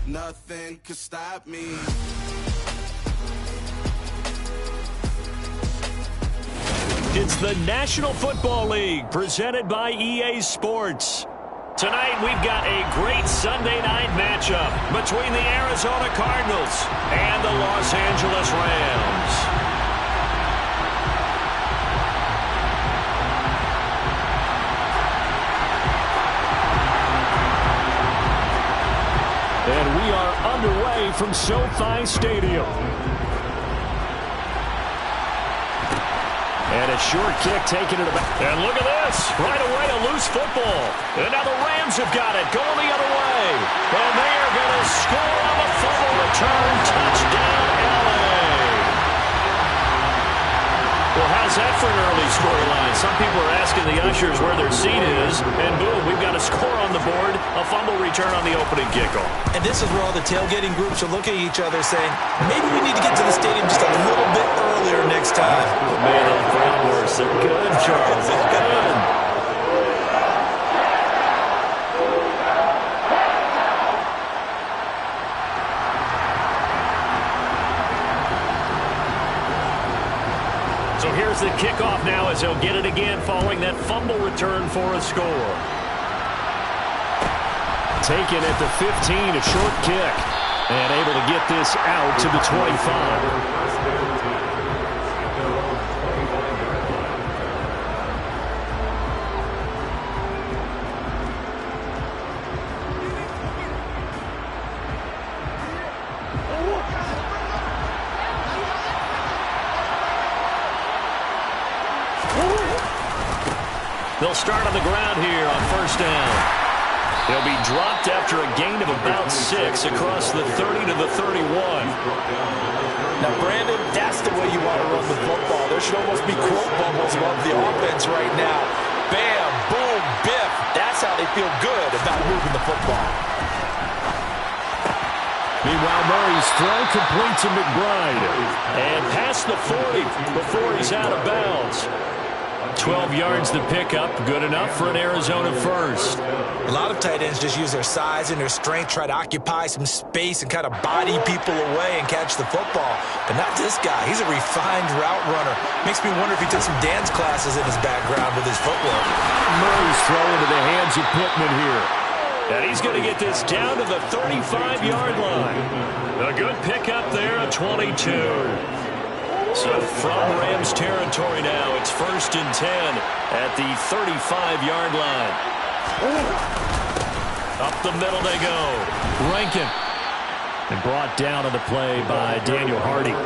Nothing could stop me. It's the National Football League presented by EA Sports. Tonight we've got a great Sunday night matchup between the Arizona Cardinals and the Los Angeles Rams. And we are underway from SoFi Stadium. And a short kick taking it back. And look at this. Right away, a loose football. And now the Rams have got it. Going the other way. And they are going to score on the fumble return. Touchdown, LA. Well, how's that for an early storyline? Some people are asking the ushers where their seat is. And boom, we've got a score on the board. A fumble return on the opening kickoff. And this is where all the tailgating groups are looking at each other saying, maybe we need to get to the stadium just a little bit earlier next time. Man, those groundworks, they're good, Charles. They're good. So here's the kickoff now as he'll get it again following that fumble return for a score. Taken at the 15, a short kick. And able to get this out to the 25. They'll start on the ground here on first down. They'll be dropped after a gain of about 6 across the 30 to the 31. Now, Brandon, that's the way you want to run the football. There should almost be quote bubbles above the offense right now. Bam, boom, biff. That's how they feel good about moving the football. Meanwhile, Murray's throw complete to McBride. And past the 40 before he's out of bounds. 12 yards to pick up, good enough for an Arizona first. A lot of tight ends just use their size and their strength, try to occupy some space and kind of body people away and catch the football. But not this guy. He's a refined route runner. Makes me wonder if he took some dance classes in his background with his footwork. Murray's throw into the hands of Pittman here. And he's going to get this down to the 35-yard line. A good pickup there, a 22. So from Rams territory now, it's 1st and 10 at the 35-yard line. Up the middle they go. Rankin. And brought down on the play by Daniel Hardy.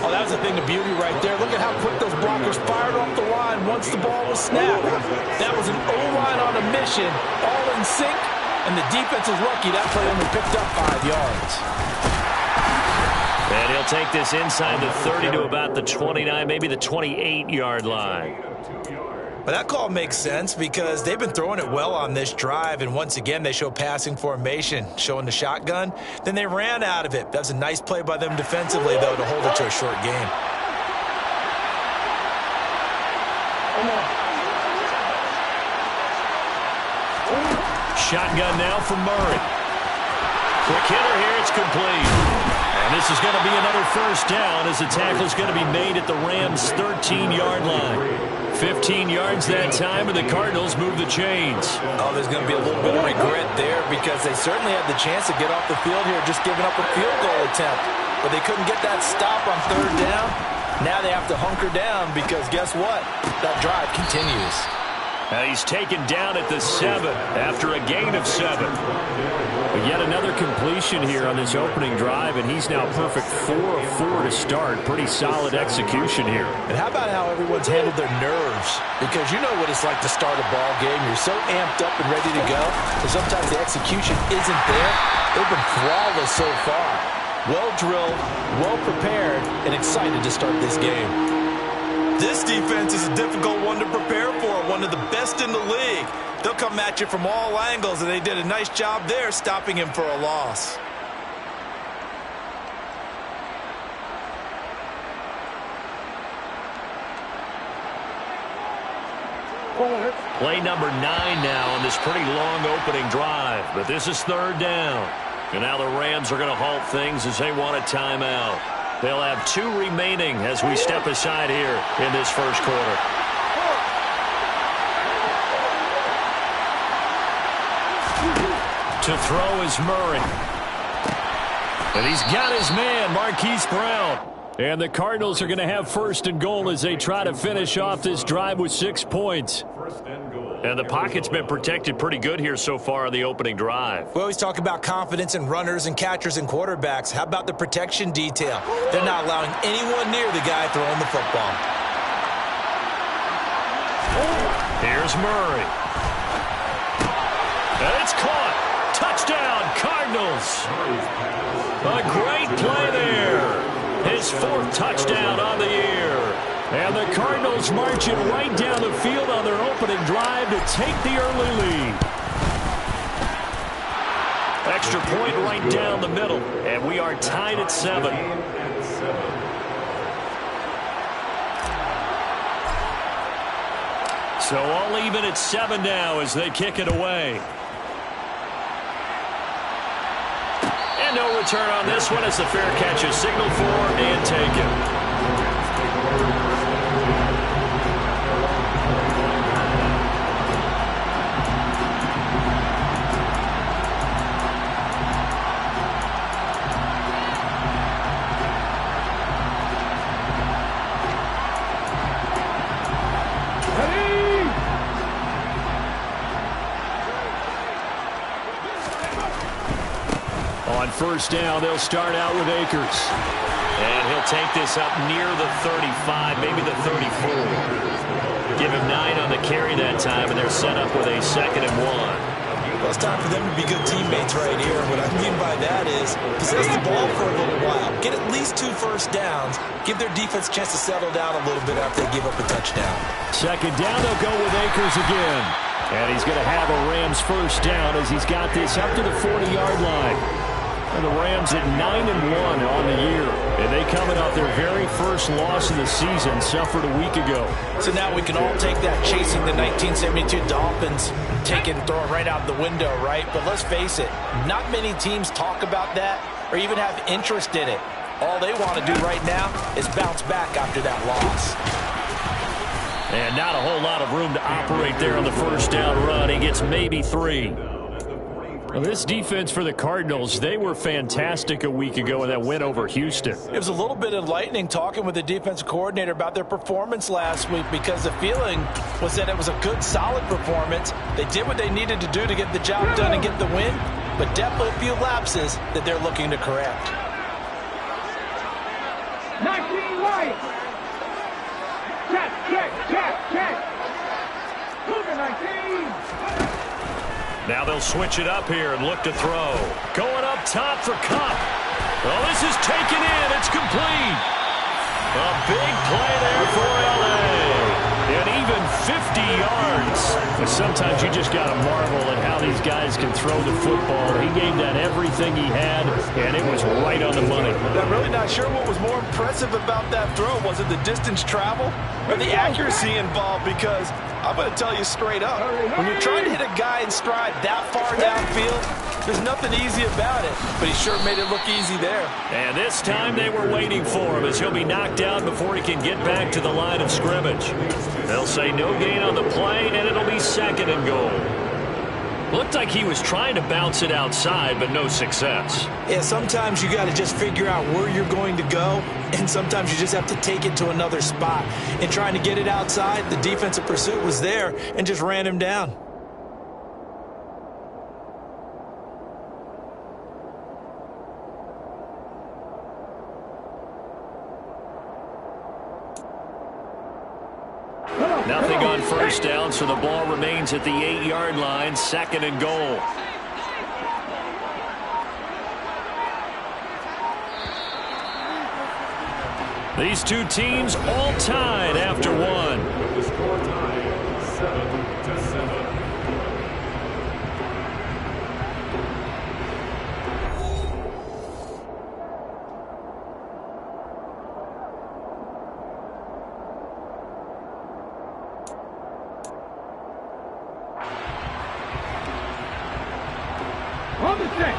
Oh, that was a thing of beauty right there. Look at how quick those blockers fired off the line once the ball was snapped. That was an O-line on a mission, all in sync, and the defense is lucky that play only picked up 5 yards. And he'll take this inside the 30 to about the 29, maybe the 28-yard line. But that call makes sense because they've been throwing it well on this drive, and once again they show passing formation, showing the shotgun. Then they ran out of it. That was a nice play by them defensively, though, to hold it to a short game. Shotgun now for Murray. Quick hitter here, it's complete. And this is going to be another first down as the tackle is going to be made at the Rams' 13-yard line. 15 yards that time, and the Cardinals move the chains. Oh, there's going to be a little bit of regret there because they certainly had the chance to get off the field here just giving up a field goal attempt. But they couldn't get that stop on 3rd down. Now they have to hunker down because guess what? That drive continues. Now he's taken down at the 7 after a gain of 7. But yet another completion here on this opening drive, and he's now perfect 4 of 4 to start. Pretty solid execution here. And how about how everyone's handled their nerves? Because you know what it's like to start a ball game. You're so amped up and ready to go, and sometimes the execution isn't there. They've been flawless so far. Well drilled, well prepared, and excited to start this game. This defense is a difficult one to prepare for, one of the best in the league. They'll come at you from all angles, and they did a nice job there stopping him for a loss. Play number 9 now on this pretty long opening drive, but this is 3rd down. And now the Rams are going to halt things as they want a timeout. They'll have 2 remaining as we step aside here in this first quarter. To throw is Murray. And he's got his man, Marquise Brown. And the Cardinals are going to have 1st and goal as they try to finish off this drive with 6 points. And the pocket's been protected pretty good here so far on the opening drive. We always talk about confidence in runners and catchers and quarterbacks. How about the protection detail? They're not allowing anyone near the guy throwing the football. Here's Murray. And it's caught. Touchdown, Cardinals. A great play there. His 4th touchdown on the year. And the Cardinals marching right down the field on their opening drive to take the early lead. Extra point right down the middle. And we are tied at 7. So all even at 7 now as they kick it away. And no return on this one as the fair catch is signaled for and taken. On 1st down, they'll start out with Akers. And he'll take this up near the 35, maybe the 34. Give him 9 on the carry that time, and they're set up with a 2nd and 1. Well, it's time for them to be good teammates right here. What I mean by that is possess the ball for a little while. Get at least 2 first downs. Give their defense a chance to settle down a little bit after they give up a touchdown. 2nd down, they'll go with Akers again. And he's going to have a Rams 1st down as he's got this up to the 40-yard line. And the Rams at 9-1 on the year. And they coming off their very first loss of the season, suffered a week ago. So now we can all take that chasing the 1972 Dolphins, take it and throw it right out the window, right? But let's face it, not many teams talk about that or even have interest in it. All they want to do right now is bounce back after that loss. And not a whole lot of room to operate there on the 1st down run. He gets maybe 3. Well, this defense for the Cardinals, they were fantastic a week ago in that win over Houston. It was a little bit enlightening talking with the defensive coordinator about their performance last week because the feeling was that it was a good, solid performance. They did what they needed to do to get the job done and get the win, but definitely a few lapses that they're looking to correct. 19 right. Check. Cougar 19. Now they'll switch it up here and look to throw. Going up top for Kupp. Well, this is taken in. It's complete. A big play there for L.A. And even 50 yards. But sometimes you just got to marvel at how these guys can throw the football. He gave that everything he had, and it was right on the money. I'm really not sure what was more impressive about that throw. Was it the distance travel or the accuracy involved? Because I'm going to tell you straight up, when you're trying to hit a guy in stride that far downfield, there's nothing easy about it. But he sure made it look easy there. And this time they were waiting for him as he'll be knocked down before he can get back to the line of scrimmage. They'll say no gain on the play, and it'll be 2nd and goal. Looked like he was trying to bounce it outside, but no success. Yeah, sometimes you got to just figure out where you're going to go, and sometimes you just have to take it to another spot. And trying to get it outside, the defensive pursuit was there and just ran him down. Nothing on 1st down, so the ball remains at the 8-yard line, 2nd and goal. These two teams all tied after one. The score tied 7-7. On the set.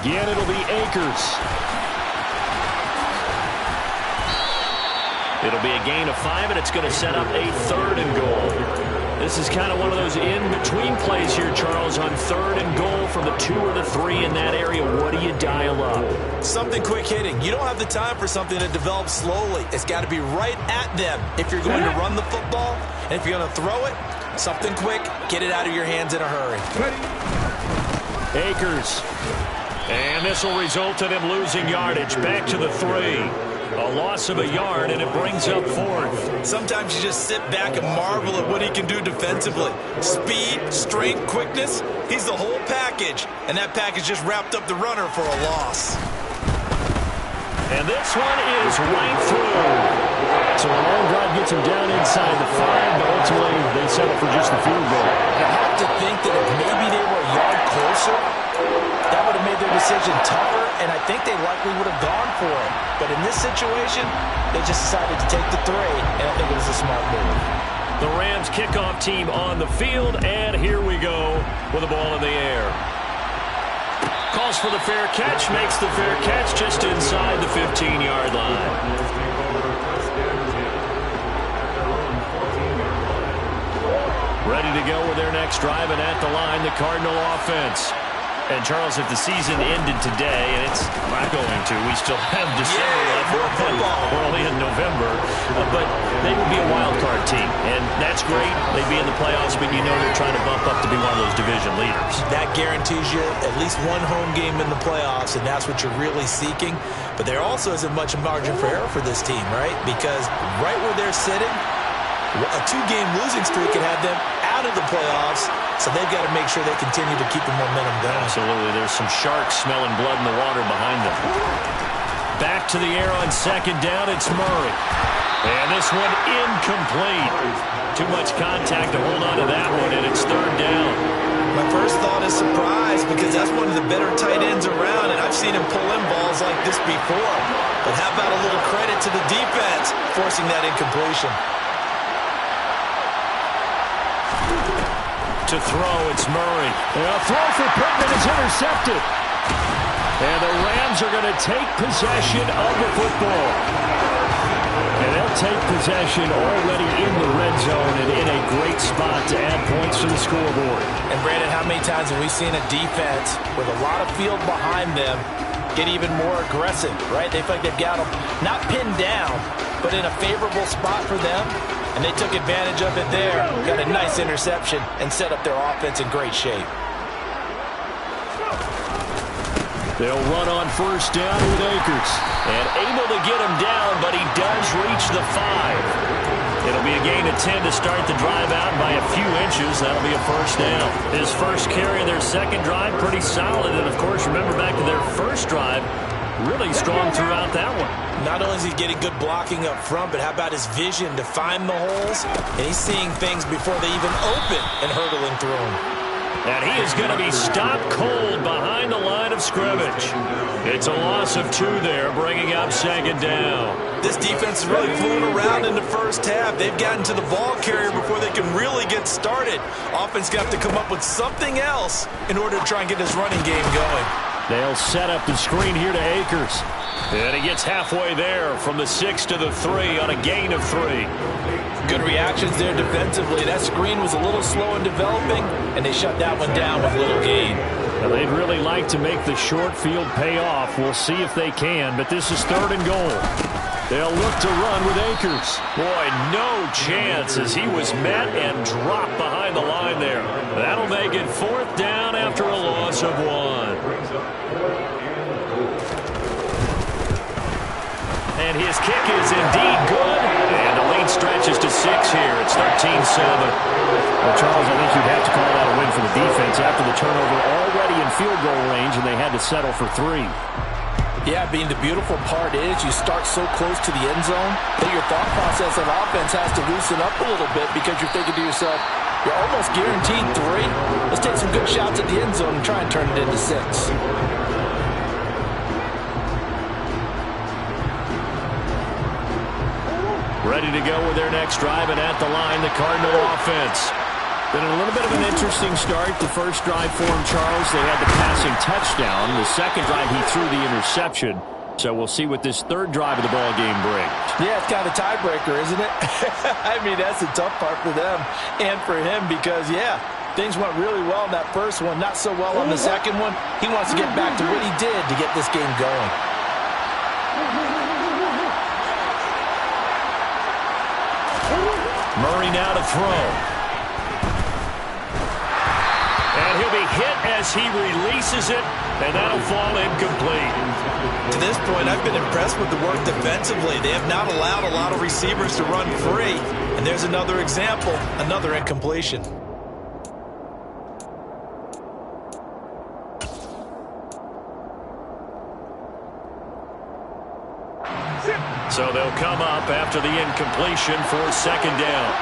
Again, it'll be Akers. It'll be a gain of 5, and it's going to set up a 3rd and goal. This is kind of one of those in-between plays here, Charles, on 3rd and goal from the 2 or the 3 in that area. What do you dial up? Something quick hitting. You don't have the time for something to develop slowly. It's got to be right at them if you're going to run the football. And if you're going to throw it, something quick, get it out of your hands in a hurry. Akers. And this will result in him losing yardage. Back to the 3. A loss of a yard, and it brings up 4th. Sometimes you just sit back and marvel at what he can do defensively. Speed, strength, quickness, he's the whole package. And that package just wrapped up the runner for a loss. And this one is right through. So a long drive gets him down inside the 5, but ultimately they settle for just the field goal. You have to think that if maybe they were a yard closer, that would have made their decision tougher, and I think they likely would have gone for it. But in this situation, they just decided to take the 3, and I think it was a smart move. The Rams kickoff team on the field, and here we go with the ball in the air. Calls for the fair catch, makes the fair catch just inside the 15-yard line. Ready to go with their next drive, and at the line, the Cardinal offense. And, Charles, if the season ended today, and it's not going to, we still have December left. We're only in November. But they would be a wild card team, and that's great. They'd be in the playoffs, but you know they're trying to bump up to be one of those division leaders. That guarantees you at least one home game in the playoffs, and that's what you're really seeking. But there also isn't much margin for error for this team, right? Because right where they're sitting, a 2-game losing streak could have them out of the playoffs, so they've got to make sure they continue to keep the momentum going. Absolutely. There's some sharks smelling blood in the water behind them. Back to the air on 2nd down. It's Murray. And this one incomplete. Too much contact to hold on to that one, and it's 3rd down. My first thought is surprise, because that's one of the better tight ends around, and I've seen him pull in balls like this before. But how about a little credit to the defense forcing that incompletion? To throw, it's Murray. A throw for Pittman is intercepted. And the Rams are going to take possession of the football. And they'll take possession already in the red zone and in a great spot to add points to the scoreboard. And Brandon, how many times have we seen a defense with a lot of field behind them get even more aggressive, right? They feel like they've got them not pinned down, but in a favorable spot for them. And they took advantage of it there. Got a nice interception and set up their offense in great shape. They'll run on 1st down with Akers. And able to get him down, but he does reach the 5. It'll be a gain of 10 to start the drive out by a few inches. That'll be a 1st down. His first carry of their 2nd drive, pretty solid. And, of course, remember back to their 1st drive, really strong throughout that one. Not only is he getting good blocking up front, but how about his vision to find the holes? And he's seeing things before they even open and hurtling through them. And he is going to be stopped cold behind the line of scrimmage. It's a loss of 2 there, bringing up 2nd down. This defense is really fooling around in the first half. They've gotten to the ball carrier before they can really get started. Offense got to come up with something else in order to try and get this running game going. They'll set up the screen here to Akers. And he gets halfway there from the 6 to the 3 on a gain of 3. Good reactions there defensively. That screen was a little slow in developing, and they shut that one down with little gain. Now, they'd really like to make the short field pay off. We'll see if they can, but this is 3rd and goal. They'll look to run with Akers. Boy, no chance as he was met and dropped behind the line there. That'll make it 4th down after a loss of 1. And his kick is indeed good. And the lead stretches to 6 here. It's 13-7. Well, Charles, I think you'd have to call that a win for the defense after the turnover already in field goal range, and they had to settle for 3. Yeah, being the beautiful part is you start so close to the end zone that your thought process of offense has to loosen up a little bit because you're thinking to yourself, you're almost guaranteed 3. Let's take some good shots at the end zone and try and turn it into 6. Ready to go with their next drive, and at the line, the Cardinal offense. Been a little bit of an interesting start. The first drive for him, Charles, they had the passing touchdown. The second drive, he threw the interception. So we'll see what this third drive of the ball game brings. Yeah, it's kind of a tiebreaker, isn't it? I mean, that's the tough part for them and for him because, yeah, things went really well in that first one, not so well on the second one. He wants to get back to what he did to get this game going. Murray now to throw. And he'll be hit as he releases it, and that'll fall incomplete. To this point, I've been impressed with the work defensively. They have not allowed a lot of receivers to run free. And there's another example, another incompletion. So they'll come up after the incompletion for second down.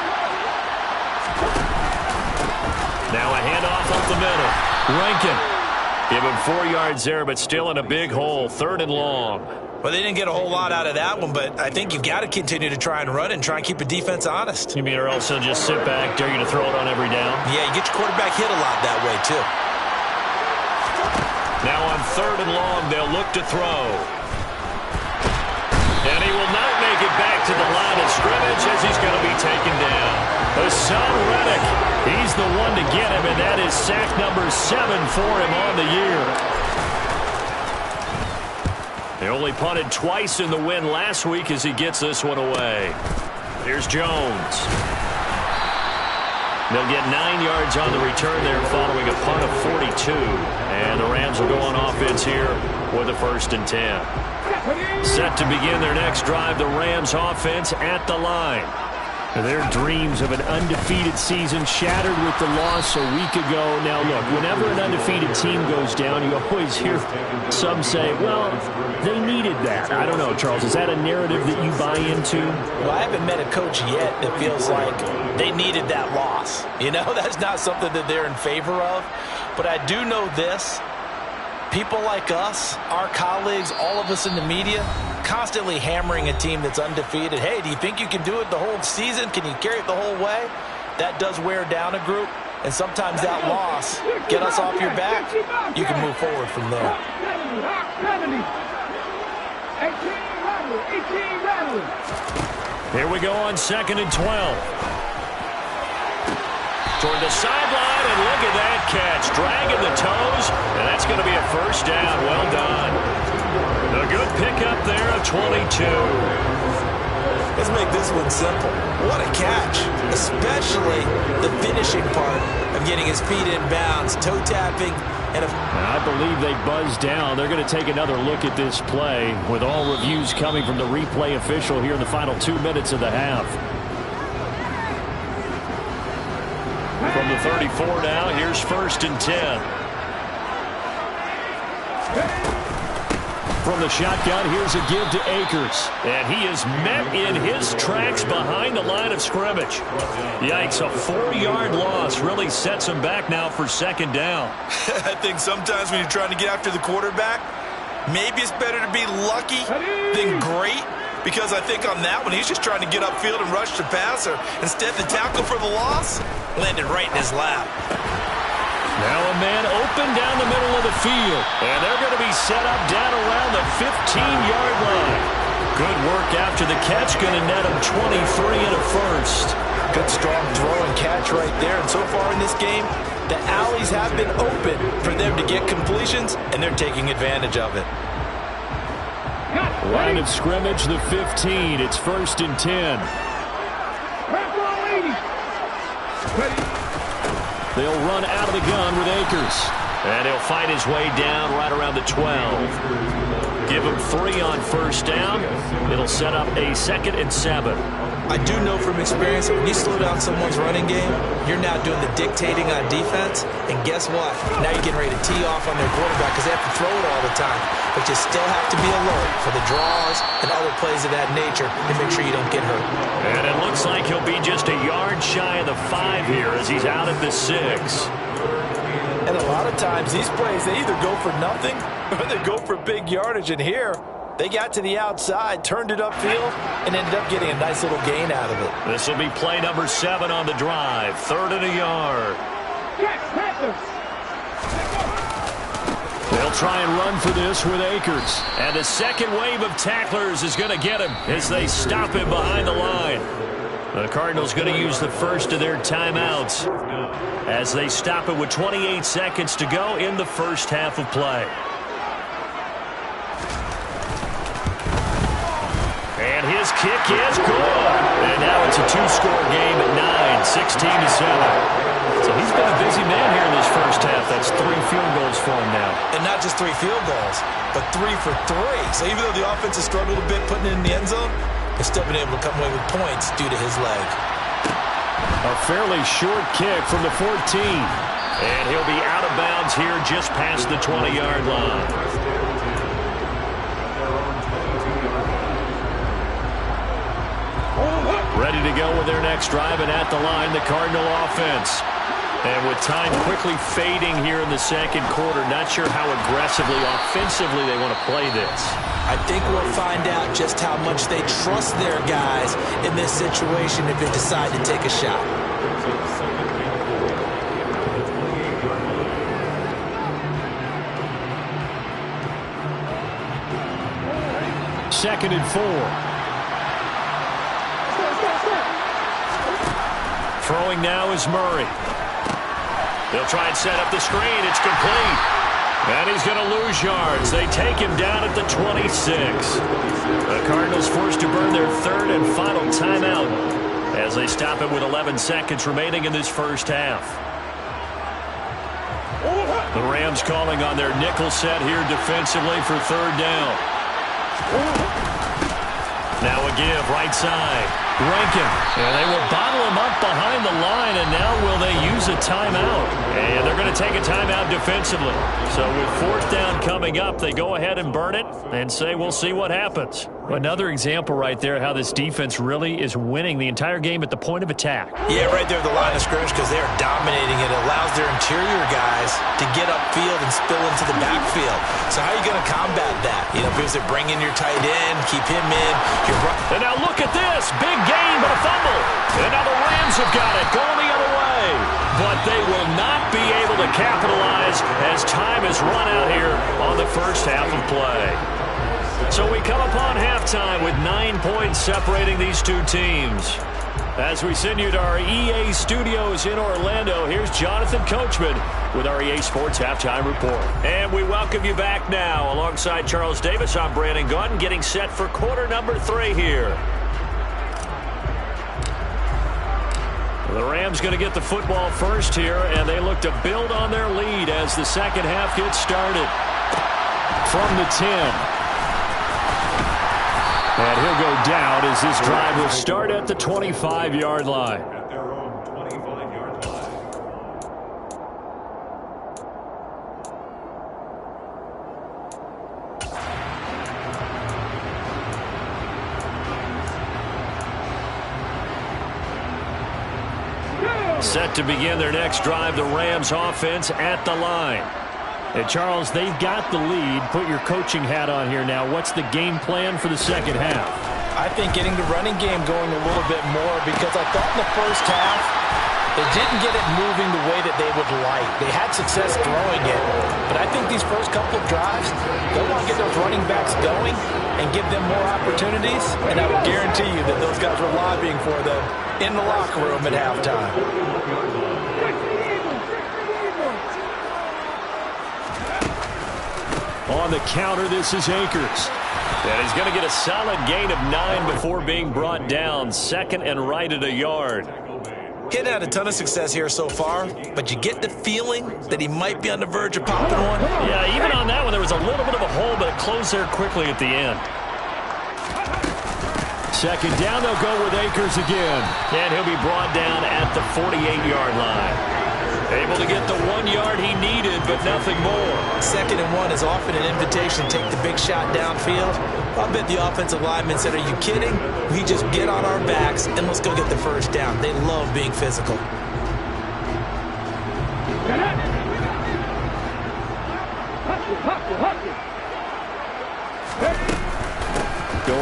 Now a handoff up the middle. Rankin. Give him 4 yards there, but still in a big hole. 3rd and long. Well, they didn't get a whole lot out of that one, but I think you've got to continue to try and run and try and keep the defense honest. You mean or else they'll just sit back, dare you to throw it on every down? Yeah, you get your quarterback hit a lot that way, too. Now on 3rd and long, they'll look to throw. And he will not make it back to the line of scrimmage as he's going to be taken down. Hassan Reddick, he's the one to get him, and that is sack number 7 for him on the year. They only punted twice in the win last week as he gets this one away. Here's Jones. They'll get 9 yards on the return there following a punt of 42. And the Rams will go on offense here with a 1st and 10. Set to begin their next drive, the Rams offense at the line. Their dreams of an undefeated season shattered with the loss a week ago. Now, look, whenever an undefeated team goes down, you always hear some say, well, they needed that. I don't know, Charles. Is that a narrative that you buy into? Well, I haven't met a coach yet that feels like they needed that loss. You know, that's not something that they're in favor of. But I do know this. People like us, our colleagues, all of us in the media, constantly hammering a team that's undefeated. Hey, do you think you can do it the whole season? Can you carry it the whole way? That does wear down a group, and sometimes that loss, get us off your back, you can move forward from there. 18 Here we go on 2nd and 12. Toward the sideline, and look at that catch. Dragging the toes, and that's going to be a 1st down. Well done. A good pickup there of 22. Let's make this one simple. What a catch, especially the finishing part of getting his feet in bounds, toe tapping. And I believe they buzzed down. They're going to take another look at this play with all reviews coming from the replay official here in the final 2 minutes of the half. From the 34 now, here's 1st and 10. From the shotgun, here's a give to Akers. And he is met in his tracks behind the line of scrimmage. Yikes, a 4-yard loss really sets him back now for 2nd down. I think sometimes when you're trying to get after the quarterback, maybe it's better to be lucky than great. Because I think on that one, he's just trying to get upfield and rush the passer. Instead, the tackle for the loss landed right in his lap. Now a man open down the middle of the field. And they're going to be set up down around the 15-yard line. Good work after the catch. Going to net him 23 and a 1st. Good strong throw and catch right there. And so far in this game, the alleys have been open for them to get completions, and they're taking advantage of it. Line of scrimmage, the 15. It's 1st and 10. They'll run out of the gun with Akers. And he'll fight his way down right around the 12. Give him 3 on 1st down. It'll set up a 2nd and 7. I do know from experience that when you slow down someone's running game, you're now doing the dictating on defense. And guess what? Now you're getting ready to tee off on their quarterback because they have to throw it all the time. But you still have to be alert for the draws and other plays of that nature to make sure you don't get hurt. And it looks like he'll be just a yard shy of the 5 here as he's out at the 6. And a lot of times these plays, they either go for nothing or they go for big yardage. And here, They got to the outside, turned it upfield, and ended up getting a nice little gain out of it. This will be play number 7 on the drive. 3rd and a yard. They'll try and run for this with Akers. And the second wave of tacklers is going to get him as they stop him behind the line. The Cardinals going to use the first of their timeouts as they stop it with 28 seconds to go in the first half of play. And his kick is good. And now it's a 2-score game at 9, 16-7. So he's been a busy man here in this first half. That's 3 field goals for him now. And not just 3 field goals, but 3 for 3. So even though the offense has struggled a bit putting it in the end zone, they've still been able to come away with points due to his leg. A fairly short kick from the 14. And he'll be out of bounds here just past the 20-yard line. Ready to go with their next drive, and at the line, the Cardinal offense. And with time quickly fading here in the second quarter, not sure how aggressively, offensively they want to play this. I think we'll find out just how much they trust their guys in this situation if they decide to take a shot. Second and 4. Throwing now is Murray. They'll try and set up the screen. It's complete. And he's going to lose yards. They take him down at the 26. The Cardinals forced to burn their 3rd and final timeout as they stop it with 11 seconds remaining in this first half. The Rams calling on their nickel set here defensively for 3rd down. Now a give, right side. Rankin, and they will bottle him up behind the line, and now will they use a timeout? And they're going to take a timeout defensively. So with 4th down coming up, they go ahead and burn it and say we'll see what happens. Another example right there how this defense really is winning the entire game at the point of attack. Yeah, right there at the line of scrimmage because they are dominating it. It allows their interior guys to get upfield and spill into the backfield. So how are you going to combat that? You know, because they bring in your tight end, keep him in. And now look at this. Big gain, but a fumble. And now the Rams have got it going the other way. But they will not be able to capitalize as time has run out here on the first half of play. So we come upon halftime with 9 points separating these two teams. As we send you to our EA studios in Orlando, here's Jonathan Coachman with our EA Sports Halftime Report. And we welcome you back now. Alongside Charles Davis, I'm Brandon Gaudin, getting set for quarter number 3 here. The Rams going to get the football first here, and they look to build on their lead as the second half gets started. From the 10. And he'll go down as this drive will start at the 25-yard line. Set to begin their next drive, the Rams offense at the line. Hey, Charles, they've got the lead. Put your coaching hat on here now. What's the game plan for the second half? I think getting the running game going a little bit more because I thought in the first half they didn't get it moving the way that they would like. They had success throwing it, but I think these first couple of drives, they want to get those running backs going and give them more opportunities, and I would guarantee you that those guys were lobbying for them in the locker room at halftime. On the counter, this is Akers. And he's going to get a solid gain of 9 before being brought down. 2nd and right at a yard. He hadn't had a ton of success here so far, but you get the feeling that he might be on the verge of popping one. Yeah, even on that one, there was a little bit of a hole, but it closed there quickly at the end. 2nd down, they'll go with Akers again. And he'll be brought down at the 48-yard line. Able to get the 1 yard he needed, but nothing more. 2nd and 1 is often an invitation to take the big shot downfield. I bet the offensive lineman said, are you kidding? We just get on our backs and let's go get the first down. They love being physical.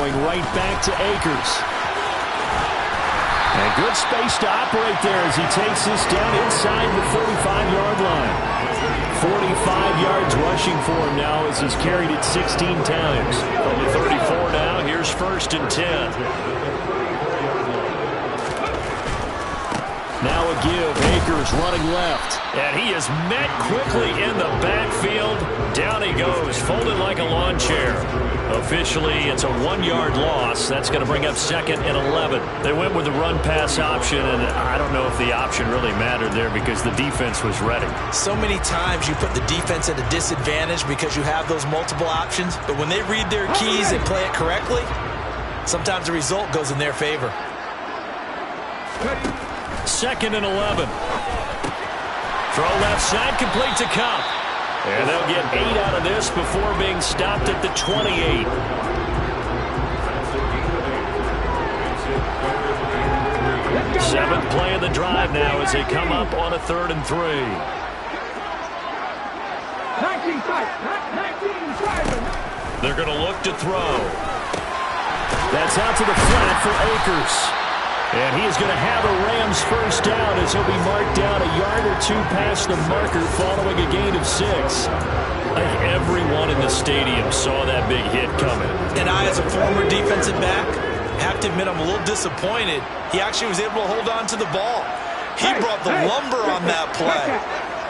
going right back to Akers. And good space to operate there as he takes this down inside the 45-yard line. 45 yards rushing for him now as he's carried it 16 times. From the 34 now, here's 1st and 10. Now a give. Akers running left. And he is met quickly in the backfield. Down he goes, folded like a lawn chair. Officially, it's a 1-yard loss. That's going to bring up 2nd and 11. They went with the run-pass option, and I don't know if the option really mattered there because the defense was ready. So many times you put the defense at a disadvantage because you have those multiple options, but when they read their keys and play it correctly, sometimes the result goes in their favor. 2nd and 11. Throw left side, complete to Kupp. And they'll get 8 out of this before being stopped at the 28. Seventh play of the drive now as they come up on a 3rd and 3. They're going to look to throw. That's out to the flat for Akers. And he is going to have a Rams first down as he'll be marked down a yard or 2 past the marker following a gain of 6. I think everyone in the stadium saw that big hit coming. And I, as a former defensive back, have to admit I'm a little disappointed. He actually was able to hold on to the ball. He brought the lumber on that play.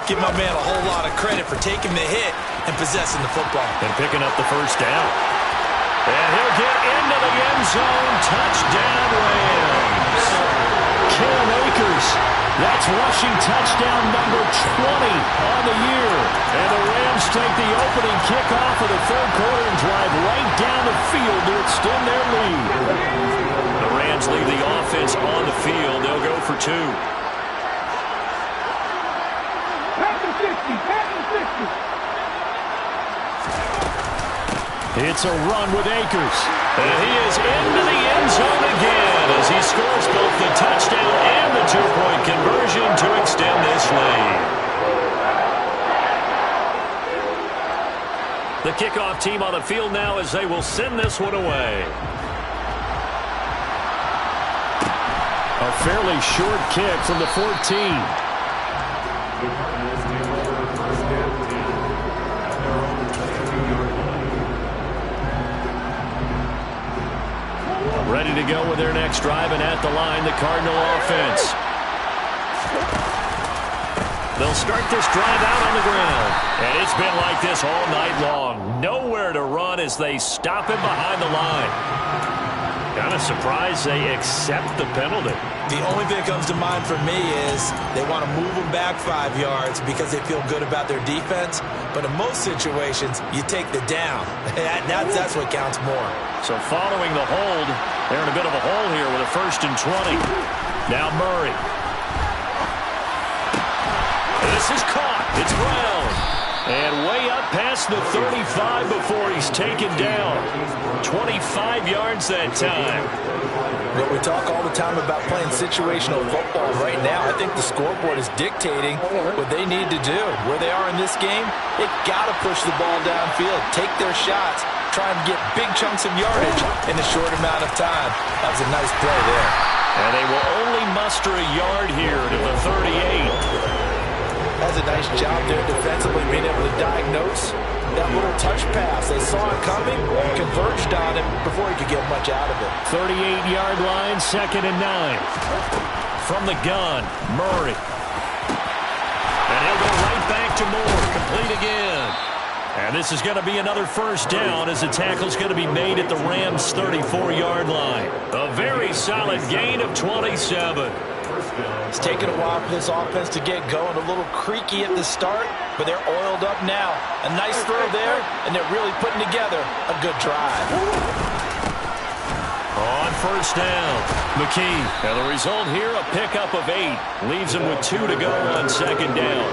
Give my man a whole lot of credit for taking the hit and possessing the football. And picking up the first down. And he'll get into the end zone. Touchdown, Rams. Cam Akers. That's rushing touchdown number 20 on the year. And the Rams take the opening kickoff of the 3rd quarter and drive right down the field to extend their lead. The Rams leave the offense on the field. They'll go for 2. It's a run with Akers. And he is into the end zone again as he scores both the touchdown and the 2-point conversion to extend this lead. The kickoff team on the field now as they will send this one away. A fairly short kick from the 14. Ready to go with their next drive, and at the line, the Cardinal offense. They'll start this drive out on the ground. And it's been like this all night long. Nowhere to run as they stop him behind the line. Kind of surprised they accept the penalty. The only thing that comes to mind for me is they want to move them back 5 yards because they feel good about their defense. But in most situations, you take the down. That's what counts more. So following the hold, they're in a bit of a hole here with a 1st and 20. Now Murray. This is caught. It's Brown. And way up past the 35 before he's taken down. 25 yards that time. Well, we talk all the time about playing situational football. Right now, I think the scoreboard is dictating what they need to do. Where they are in this game, they got to push the ball downfield, take their shots, try and get big chunks of yardage in a short amount of time. That was a nice play there. And they will only muster a yard here to the 38. That's a nice job there defensively, being able to diagnose that little touch pass. They saw it coming, converged on him before he could get much out of it. 38-yard line, 2nd and 9. From the gun, Murray. And he'll go right back to Moore, complete again. And this is going to be another first down as the tackle's going to be made at the Rams' 34-yard line. A very solid gain of 27. It's taken a while for this offense to get going. A little creaky at the start, but they're oiled up now. A nice throw there, and they're really putting together a good drive. On first down, McKee. And the result here, a pickup of 8. Leaves him with 2 to go on 2nd down.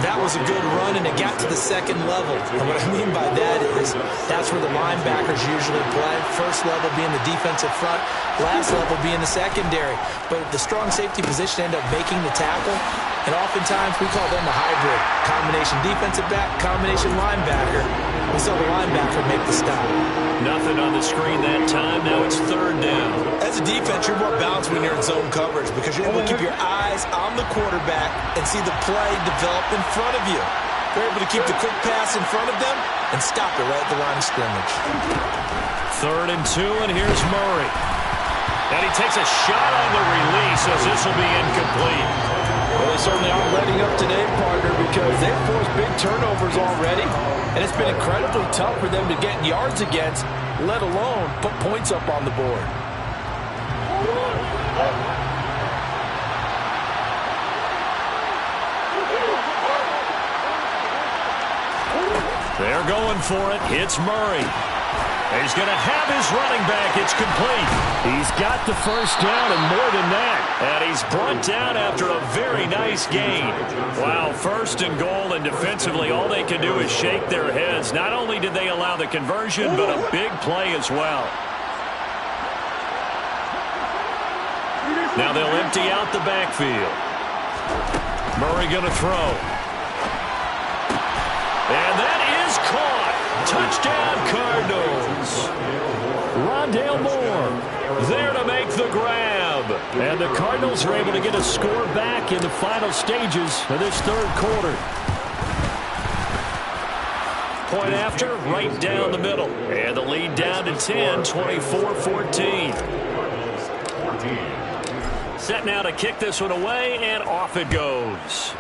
That was a good run, and it got to the 2nd level. And what I mean by that is that's where the linebackers usually play. First level being the defensive front, last level being the secondary. But the strong safety position end up making the tackle, and oftentimes we call them a hybrid. Combination defensive back, combination linebacker. We saw the linebacker make the stop. Nothing on the screen that time. Now it's third down. As a defense, you're more balanced when you're in zone coverage because you're able to keep your eyes on the quarterback and see the play develop in front of you. You're able to keep the quick pass in front of them and stop it right at the line of scrimmage. 3rd and 2, and here's Murray. And he takes a shot on the release as this will be incomplete. Well, they certainly aren't letting up today, partner, because they've forced big turnovers already, and it's been incredibly tough for them to get yards against, let alone put points up on the board. They're going for it. It's Murray. He's going to have his running back. It's complete. He's got the first down and more than that. And he's brought down after a very nice gain. Wow, 1st and goal, and defensively all they can do is shake their heads. Not only did they allow the conversion, but a big play as well. Now they'll empty out the backfield. Murray going to throw. And that is caught. Touchdown, Cardinals. Rondale Moore there to make the grab. And the Cardinals are able to get a score back in the final stages of this 3rd quarter. Point after, right down the middle. And the lead down to 10, 24-14. Set now to kick this one away, and off it goes.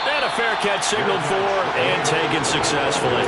And a fair catch signaled for and taken successfully.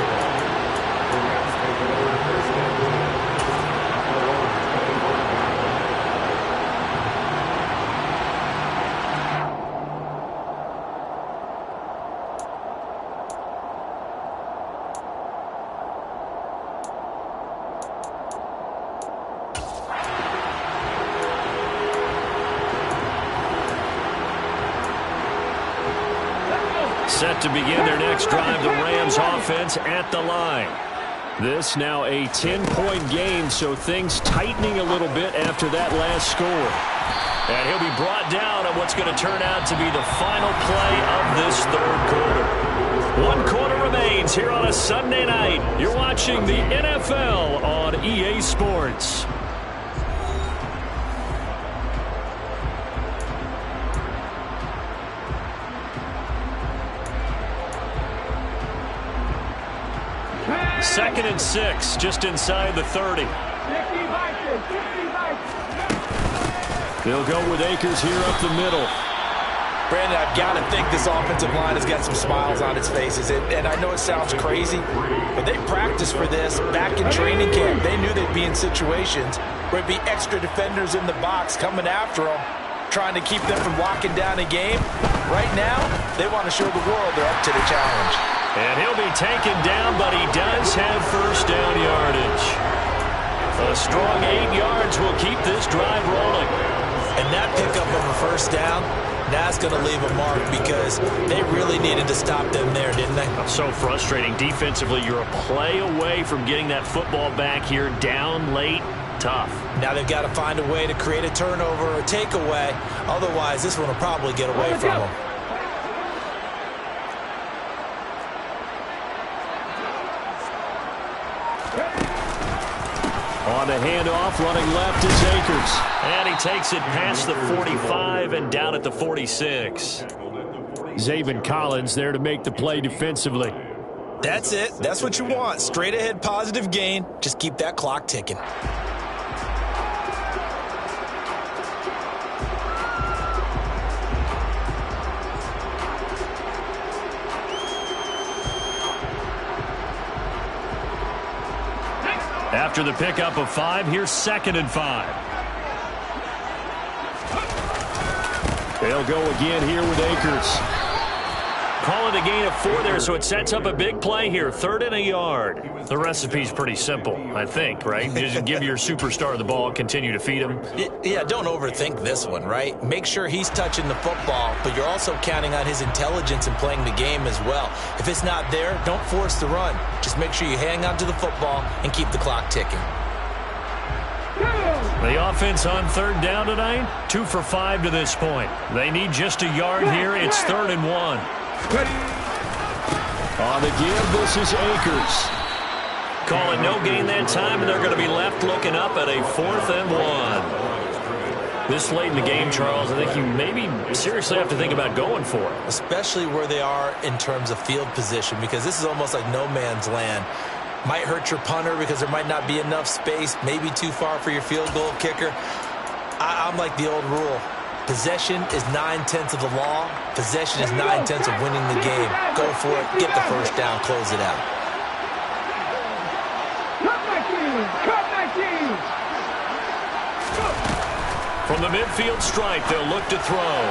Set to begin their next drive, the Rams offense at the line. This now a 10-point game, so things tightening a little bit after that last score. And he'll be brought down on what's going to turn out to be the final play of this 3rd quarter. 1 quarter remains here on a Sunday night. You're watching the NFL on EA Sports. Second and 6, just inside the 30. They'll go with Akers here up the middle. Brandon, I've got to think this offensive line has got some smiles on its faces. And I know it sounds crazy, but they practiced for this back in training camp. They knew they'd be in situations where it'd be extra defenders in the box coming after them, trying to keep them from locking down a game. Right now, they want to show the world they're up to the challenge. And he'll be taken down, but he does have first down yardage. A strong 8 yards will keep this drive rolling. And that pickup of a first down, that's going to leave a mark because they really needed to stop them there, didn't they? So frustrating. Defensively, you're a play away from getting that football back here down late. Tough. Now they've got to find a way to create a turnover or a takeaway. Otherwise, this one will probably get away from them. On the handoff, running left is Akers. And he takes it past the 45 and down at the 46. Zaven Collins there to make the play defensively. That's it. That's what you want. Straight ahead positive gain. Just keep that clock ticking. After the pickup of 5, here's 2nd and 5. They'll go again here with Akers. Call it a gain of 4 there, so it sets up a big play here. 3rd and a yard. The recipe's pretty simple, I think, right? Just give your superstar the ball, continue to feed him. Yeah, don't overthink this one, right? Make sure he's touching the football, but you're also counting on his intelligence in playing the game as well. If it's not there, don't force the run. Just make sure you hang on to the football and keep the clock ticking. The offense on 3rd down tonight, 2 for 5 to this point. They need just a yard here. It's 3rd and 1. On the give, this is Akers. Calling no gain that time, and they're going to be left looking up at a 4th and 1. This late in the game, Charles, I think you maybe seriously have to think about going for it. Especially where they are in terms of field position, because this is almost like no man's land. Might hurt your punter because there might not be enough space, maybe too far for your field goal kicker. I'm like the old rule. Possession is 9/10 of the law. Possession is 9/10 of winning the game. Go for it. Get the first down. Close it out. From the midfield stripe, they'll look to throw.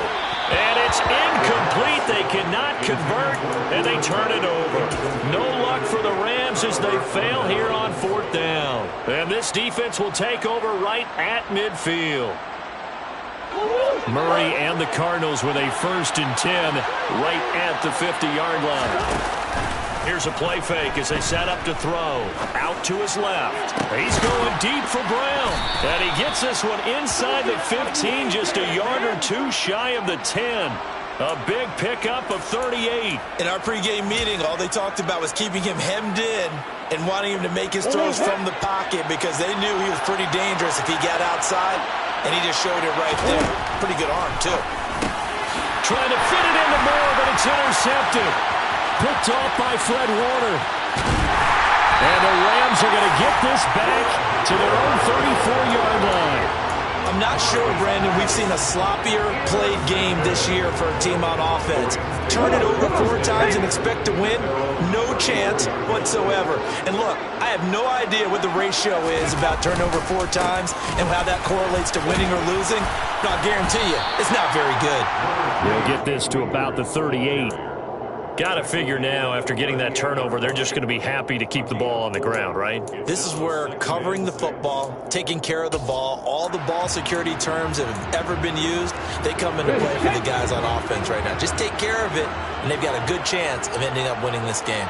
And it's incomplete. They cannot convert, and they turn it over. No luck for the Rams as they fail here on 4th down. And this defense will take over right at midfield. Murray and the Cardinals with a 1st and 10 right at the 50-yard line. Here's a play fake as they set up to throw. Out to his left. He's going deep for Brown. And he gets this one inside the 15, just a yard or two shy of the 10. A big pickup of 38. In our pregame meeting, all they talked about was keeping him hemmed in and wanting him to make his throws from the pocket because they knew he was pretty dangerous if he got outside, and he just showed it right there. Pretty good arm, too. Trying to fit it into Moore, but it's intercepted. Picked off by Fred Warner. And the Rams are going to get this back to their own 34-yard line. I'm not sure, Brandon, we've seen a sloppier played game this year for a team on offense. Turn it over 4 times and expect to win? No chance whatsoever. And look, I have no idea what the ratio is about turnover 4 times and how that correlates to winning or losing. But I'll guarantee you, it's not very good. They'll get this to about the 38. Got to figure now, after getting that turnover, they're just going to be happy to keep the ball on the ground, right? This is where covering the football, taking care of the ball, all the ball security terms that have ever been used, they come into play for the guys on offense right now. Just take care of it, and they've got a good chance of ending up winning this game.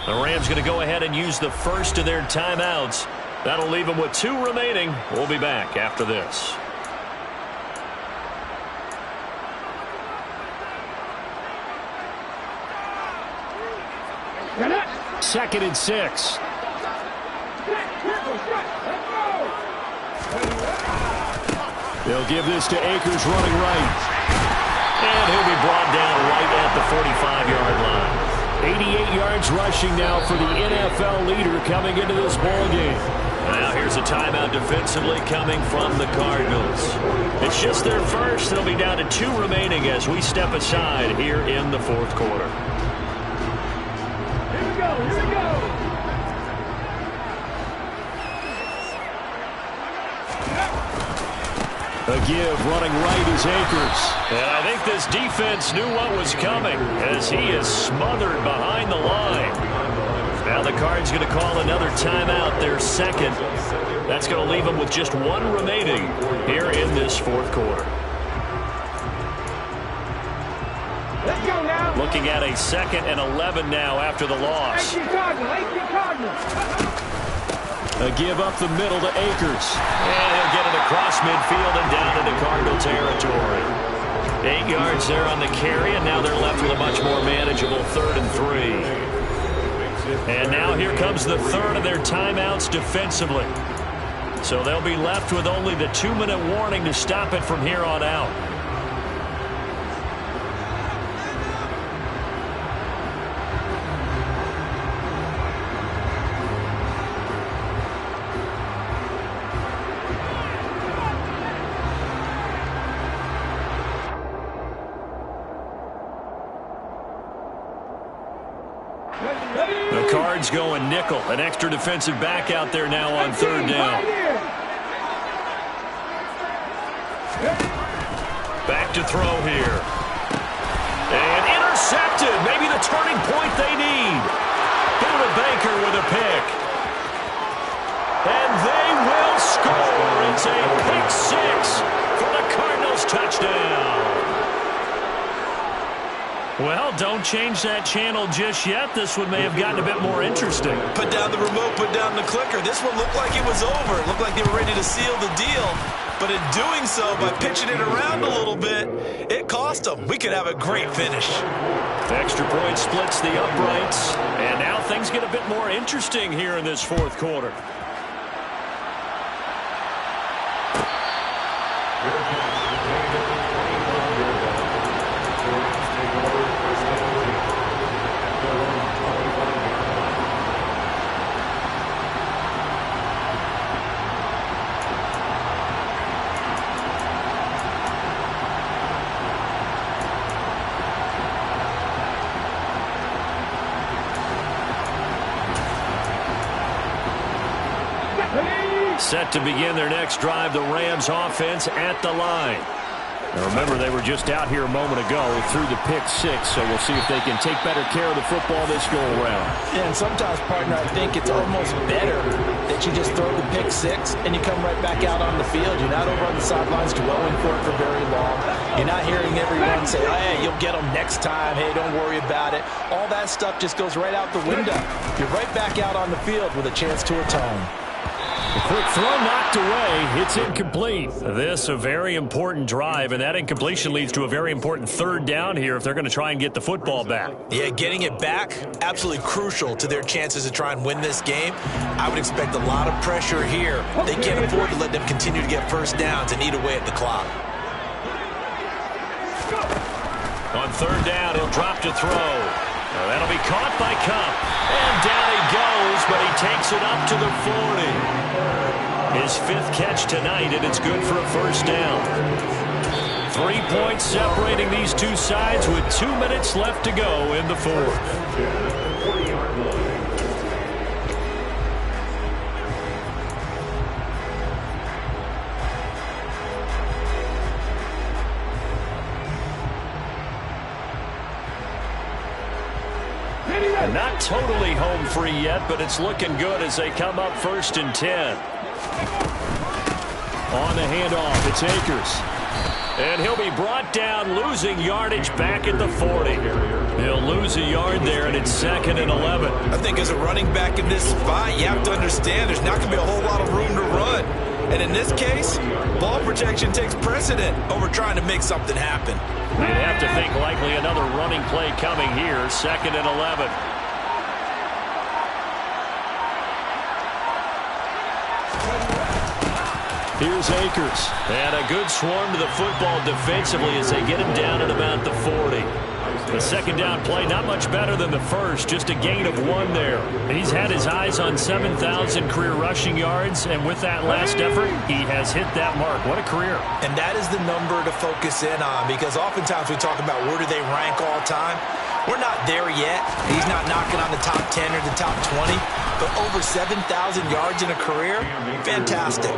The Rams going to go ahead and use the first of their timeouts. That'll leave them with 2 remaining. We'll be back after this. Second and 6. They'll give this to Akers running right. And he'll be brought down right at the 45-yard line. 88 yards rushing now for the NFL leader coming into this ballgame. Now here's a timeout defensively coming from the Cardinals. It's just their first. They'll be down to 2 remaining as we step aside here in the 4th quarter. Here we go, here we go. A give running right is Akers. And I think this defense knew what was coming as he is smothered behind the line. Now the Cards going to call another timeout, their second. That's going to leave them with just 1 remaining here in this 4th quarter. Let's go now. Looking at a 2nd and 11 now after the loss. 18 Cardinals. A give up the middle to Akers. And he'll get it across midfield and down into Cardinal territory. 8 yards there on the carry, and now they're left with a much more manageable 3rd and 3. And now here comes the 3rd of their timeouts defensively. So they'll be left with only the 2-minute warning to stop it from here on out. The Cards going nickel. An extra defensive back out there now on 3rd down. Back to throw here. And intercepted. Maybe the turning point they need. Buda Baker with a pick. And they will score. It's a pick 6 for the Cardinals touchdown. Well, don't change that channel just yet. This one may have gotten a bit more interesting. Put down the remote, put down the clicker. This one looked like it was over. It looked like they were ready to seal the deal. But in doing so, by pitching it around a little bit, it cost them. We could have a great finish. Extra point splits the uprights. And now things get a bit more interesting here in this fourth quarter. Set to begin their next drive, the Rams offense at the line. Now remember, they were just out here a moment ago through the pick six, so we'll see if they can take better care of the football this go-around. Yeah, and sometimes, partner, I think it's almost better that you just throw the pick six and you come right back out on the field. You're not over on the sidelines dwelling for it for very long. You're not hearing everyone say, hey, you'll get them next time. Hey, don't worry about it. All that stuff just goes right out the window. You're right back out on the field with a chance to atone. A quick throw knocked away. It's incomplete. This a very important drive, and that incompletion leads to a very important third down here if they're going to try and get the football back. Yeah, getting it back, absolutely crucial to their chances to try and win this game. I would expect a lot of pressure here. They can't afford to let them continue to get first downs and eat away at the clock. On third down, he'll drop to throw. That'll be caught by Kupp. And down he goes, but he takes it up to the 40. His fifth catch tonight, and it's good for a first down. 3 points separating these two sides with 2 minutes left to go in the fourth. Not totally home free yet, but it's looking good as they come up 1st and 10. On the handoff, it's Akers. And he'll be brought down, losing yardage back at the 40. He'll lose a yard there, and it's 2nd and 11. I think as a running back in this spot, you have to understand there's not going to be a whole lot of room to run. And in this case, ball protection takes precedent over trying to make something happen. You'd have to think likely another running play coming here, 2nd and 11. Here's Akers. And a good swarm to the football defensively as they get him down at about the 40. The second down play, not much better than the first, just a gain of 1 there. He's had his eyes on 7,000 career rushing yards, and with that last effort, he has hit that mark. What a career. And that is the number to focus in on, because oftentimes we talk about where do they rank all time. We're not there yet. He's not knocking on the top 10 or the top 20, but over 7,000 yards in a career, fantastic.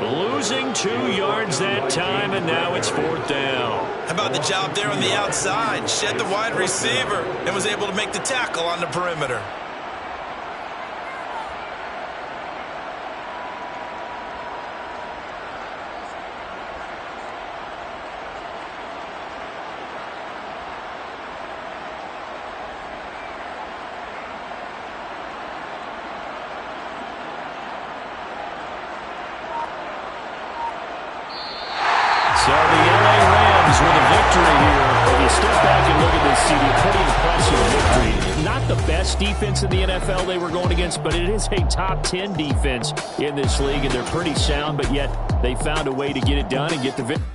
Losing 2 yards that time, and now it's 4th down. How about the job there on the outside? Shed the wide receiver and was able to make the tackle on the perimeter. So the LA Rams with a victory here. If you step back and look at this, CD, pretty impressive victory. Not the best defense in the NFL they were going against, but it is a top 10 defense in this league, and they're pretty sound, but yet they found a way to get it done and get the victory.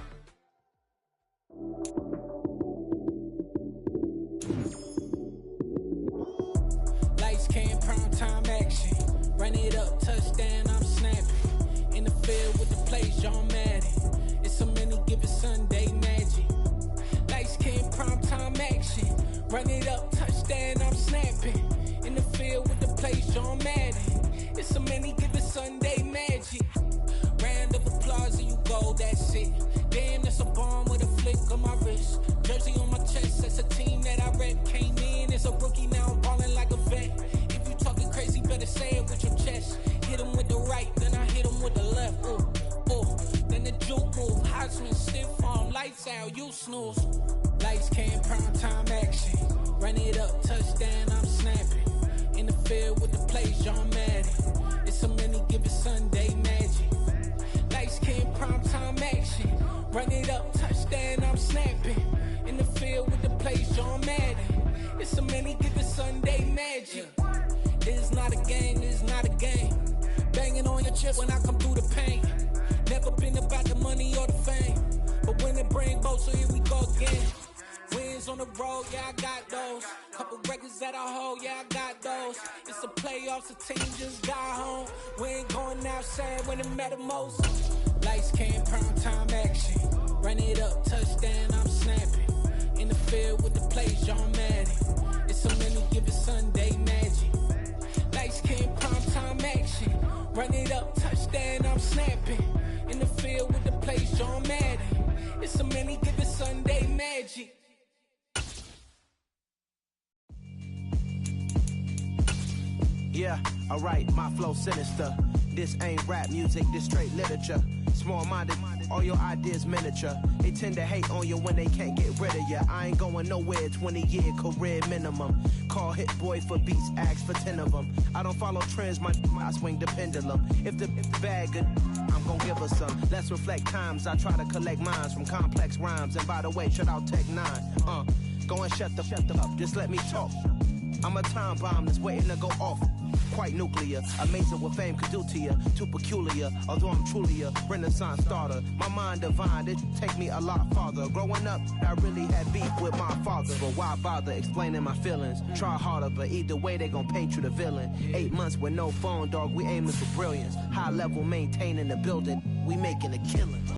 Lights, cam, prime time action. Run it up, touchdown, I'm snapping. In the field with the plays, John Madden. It's so many, give it Sunday magic. Lights, cam, prime time action. Run it up, touchdown, I'm snapping. In the field with the plays, John Madden. It's so many, give it Sunday magic. Round of applause and you go, that's it. Damn, that's a bomb with a flick on my wrist. Jersey on my chest, that's a team that I rep. Came in as a rookie, now I'm balling like a vet. If you talking crazy, better say it with your chest. Hit him with the right, then I hit him with the left. Ooh, ooh. Then the juke move, Heisman stiff arm, light lights out, you snooze. Lights cam, prime time action. Run it up, touchdown, I'm snapping. In the field with the plays, John Madden. It's a many given Sunday magic. Lights cam, prime time action. Run it up, touchdown, I'm snapping. In the field with the plays, John Madden. It's a many given Sunday magic. It's not a game, it's not a game. Banging on your chest when I come through the pain. Never been about the money or the fame. But when it bring both, so here we go again. Wins on the road, yeah, I got those. Couple records that I hold, yeah, I got those. It's the playoffs, the team just got home. We ain't going outside when it matter most. Lights cam, prime time action. Run it up, touchdown, I'm snapping. In the field with the plays, John Madden. It's a many given Sunday magic. Lights cam, prime time action. Run it up, touchdown, I'm snapping. In the field with the plays, John Madden. It's a many given Sunday magic. Yeah, alright, my flow sinister. This ain't rap music, this straight literature. Small-minded, all your ideas miniature. They tend to hate on you when they can't get rid of you. I ain't going nowhere, 20-year career minimum. Call Hit Boy for beats, ask for 10 of them. I don't follow trends, I swing the pendulum. If the bag good, I'm gon' give her some. Let's reflect times, I try to collect minds from complex rhymes. And by the way, shout out Tech 9. Go and shut the up, just let me talk. I'm a time bomb that's waiting to go off. Quite nuclear, amazing what fame could do to you. Too peculiar, although I'm truly a renaissance starter. My mind divine, it take me a lot farther. Growing up, I really had beef with my father. But why bother explaining my feelings? Try harder, but either way they gon' paint you the villain. 8 months with no phone, dog, we aiming for brilliance. High level maintaining the building, we making a killing.